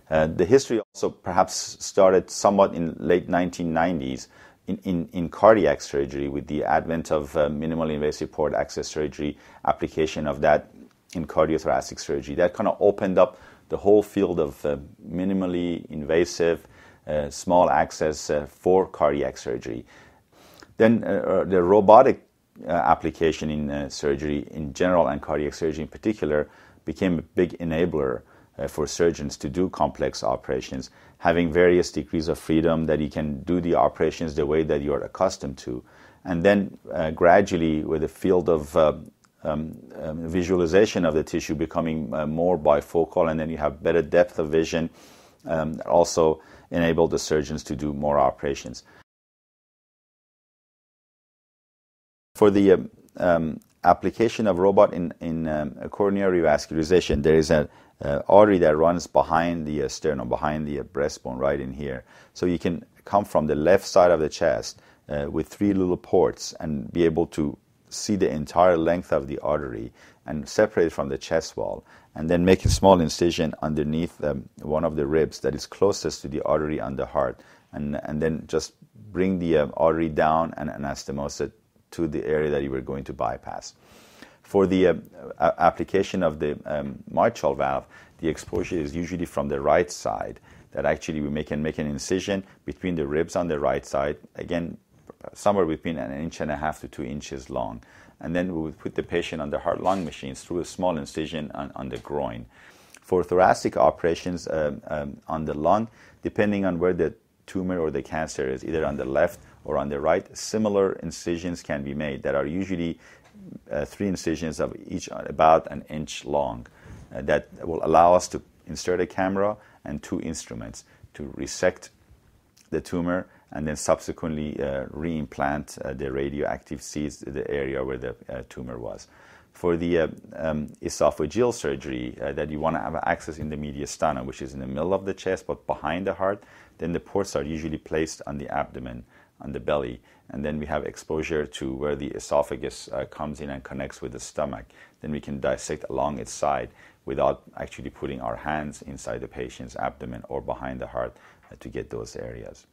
The history also perhaps started somewhat in late 1990s in cardiac surgery with the advent of minimally invasive port access surgery, application of that in cardiothoracic surgery. That kind of opened up the whole field of minimally invasive small access for cardiac surgery. Then the robotic application in surgery in general and cardiac surgery in particular became a big enabler for surgeons to do complex operations, having various degrees of freedom that you can do the operations the way that you're accustomed to. And then gradually, with the field of visualization of the tissue becoming more bifocal, and then you have better depth of vision, also enable the surgeons to do more operations. For the application of robot in coronary revascularization, there is an artery that runs behind the sternum, behind the breastbone, right in here. So you can come from the left side of the chest with 3 little ports and be able to see the entire length of the artery and separate it from the chest wall, and then make a small incision underneath one of the ribs that is closest to the artery on the heart, and then just bring the artery down and anastomose it to the area that you were going to bypass. For the application of the mitral valve, the exposure is usually from the right side, that actually we can make an incision between the ribs on the right side, again, somewhere between 1.5 inches to 2 inches long. And then we would put the patient on the heart-lung machines through a small incision on the groin. For thoracic operations on the lung, depending on where the tumor or the cancer is, either on the left or on the right, similar incisions can be made that are usually 3 incisions of each about 1 inch long that will allow us to insert a camera and 2 instruments to resect the tumor and then subsequently reimplant the radioactive seeds in the area where the tumor was. For the esophageal surgery that you want to have access in the mediastinum, which is in the middle of the chest but behind the heart, then the ports are usually placed on the abdomen, on the belly, and then we have exposure to where the esophagus comes in and connects with the stomach. Then we can dissect along its side without actually putting our hands inside the patient's abdomen or behind the heart to get those areas.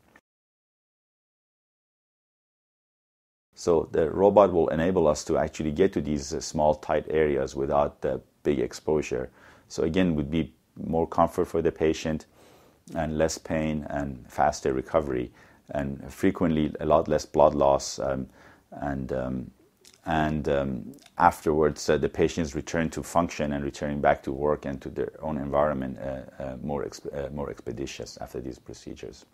So the robot will enable us to actually get to these small, tight areas without the big exposure. So again, would be more comfort for the patient and less pain and faster recovery, and frequently a lot less blood loss, and afterwards the patients return to function and returning back to work and to their own environment more expeditious after these procedures.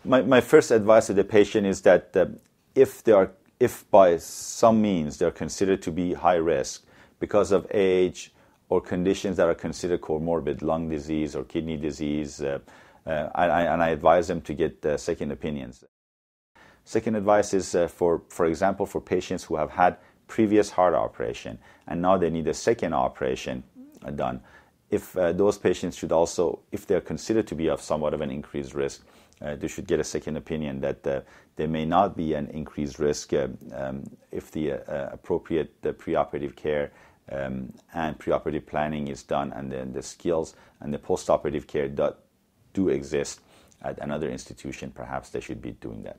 My first advice to the patient is that if by some means they're considered to be high risk because of age or conditions that are considered comorbid, lung disease or kidney disease, and I advise them to get second opinions. Second advice is, for example, for patients who have had previous heart operation and now they need a second operation done. If those patients should also, if they're considered to be of somewhat of an increased risk, they should get a second opinion that there may not be an increased risk if the appropriate preoperative care and preoperative planning is done, and then the skills and the postoperative care do exist at another institution. Perhaps they should be doing that.